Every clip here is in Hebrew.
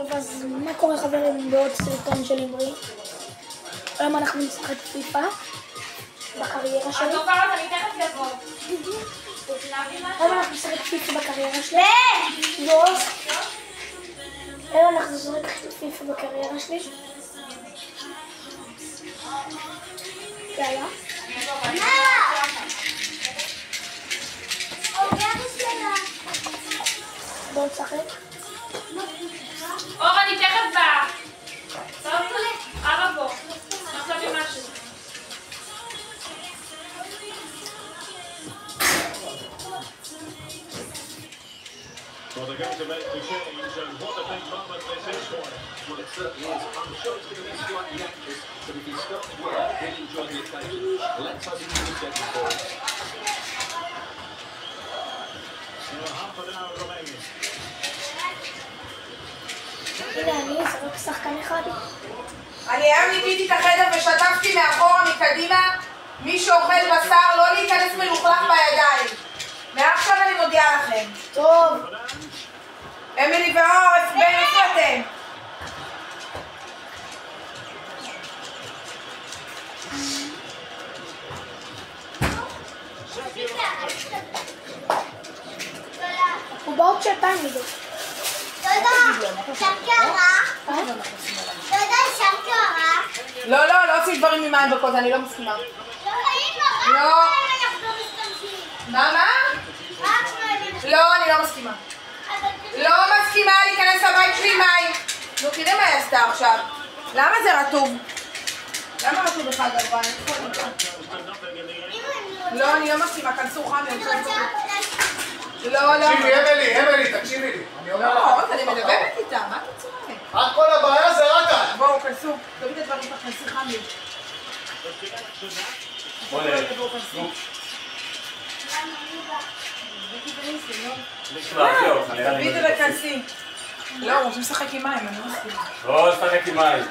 טוב, אז מה קורה חברים בעוד סרטון של אמרי? היום אנחנו נשחק פיפה בקריירה שלי. טוב, אני תכף יבוא. היום אנחנו נשחק פיפה בקריירה שלי. היום אנחנו נשחק פיפה בקריירה שלי. יאללה. בואו נשחק. אור, אני תכף באה. אבא בוא. עכשיו עם משהו. Well, they're going to make the change, and what a big moment this is for him. Well, it certainly is. I'm sure it's going to be slightly anxious, but if he starts well, he'll enjoy the occasion. Let's hope he can get the ball. So half an hour remaining. הנה אני, זה רק שחקן אחד. אני היום ניקיתי את החדר ושטפתי מאחורה מקדימה. מי שאוכל בשר לא להיכנס מלוכלך בידיים. מעכשיו אני מודיעה לכם. טוב. אמילי ואור, איפה אתם? הוא בעוד שעתיים מזה. לא, לא עושים דברים ממים בקוז, אני לא מסכימה. לא. מה? לא, אני לא מסכימה. לא מסכימה להיכנס לבית שלי מים. נו, תראה מה היא עשתה עכשיו. למה זה רטוב? למה רטוב אחד גלבן? לא, אני לא מסכימה, כנסו חם. לא. תקשיבי, אמילי, תקשיבי לי. לא, אני מדברת איתה, מה אתה צורק? כל הבעיה זה רק את. בואו, כנסו. תביא את הדברים שלך, כנסי חם לי. תביא את זה וכנסי. לא, רוצים לשחק עם מים, אני לא מסכימה. לא, לשחק עם מים.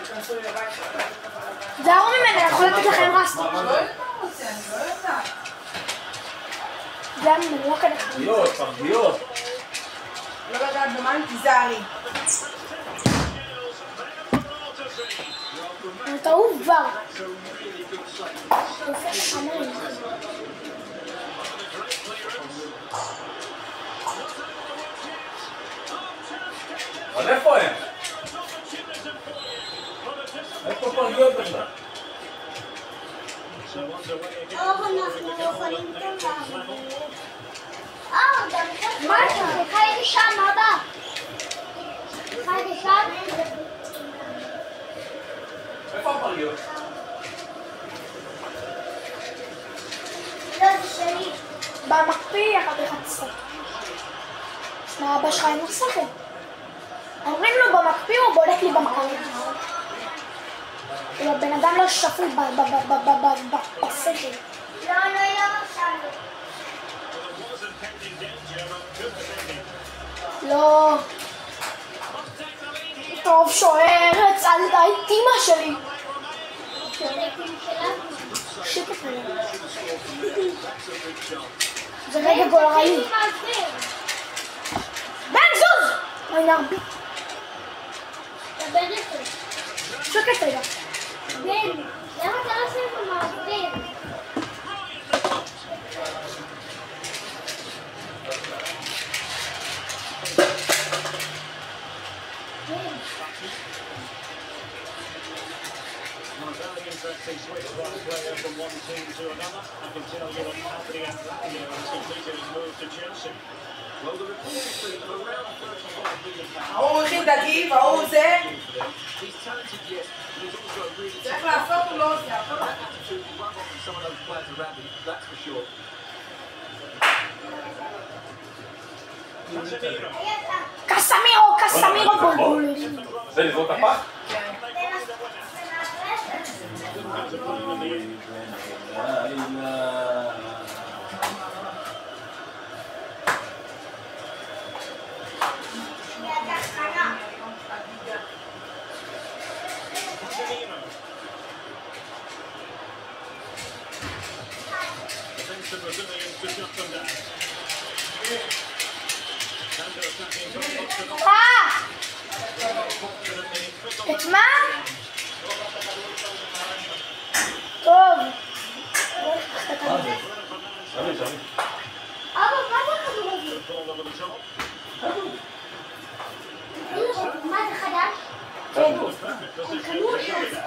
תזהרו ממנה, אני יכול לתת לכם רס. אני לא יודעת. זה היה ממנו, לא כדאי. פרגיות. לא לדעת במים, תיזהרי. הוא טעו כבר. יפה שחמרים. אבל איפה הם? איפה פרגיות בכלל? מה אתה? חייתי שם, אבא. חייתי שם. איפה הפרגיות? לא, זה שלי. במקפיא, אחר כך תשחק. מה אבא שלך אין משחק? אומרים לו במקפיא, הוא בודק לי במקרית. הבן אדם לא שפוי בשכל. לא עכשיו. לא. טוב, שוערת, על האיטימה שלי. שקט עליהם. זה רגע גולראי. בן זוז! אוי נרבי. שקט רגע. בן, למה אתה לא עושה את המעביר? Very interesting switch by a player from one team to another. I can tell you that Anthony Antonio has completed his move to Chelsea. Well, the report is that around £35 million. ההוא הכין דגים, ההוא זה. He's talented, yes, but he's also a really צריך לעשות, הוא לא עושה. to rub off on some of those players around him, that's for sure. קסמירו בולבול. זה לזרוק הפח? The Brazilians to shut them down. Counter-attacking. את מה? טוב. מה זה? תביא. אבא, מה זה הכדורגל? מה זה חדש? כן. הם קנו את זה.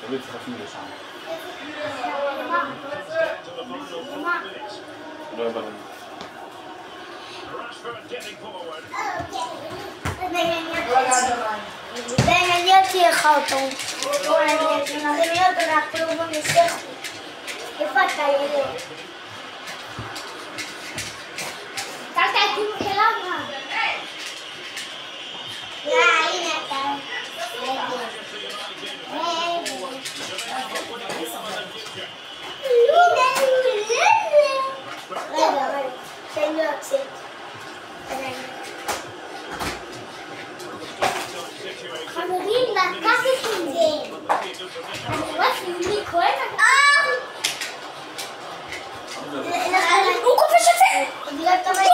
תביא, צריך להפנים לשם. מה? לא הבנתי. Rashford getting forward. אני אותי לך אותו. אני אותו להפילו במסך. איפה אתה ילד? קלת את אימא שלה מה? הנה אתה. רגע, תן לי לצאת. חברים, לקחת עם זה. אני רואה שמי כהן. הוא כובש את זה!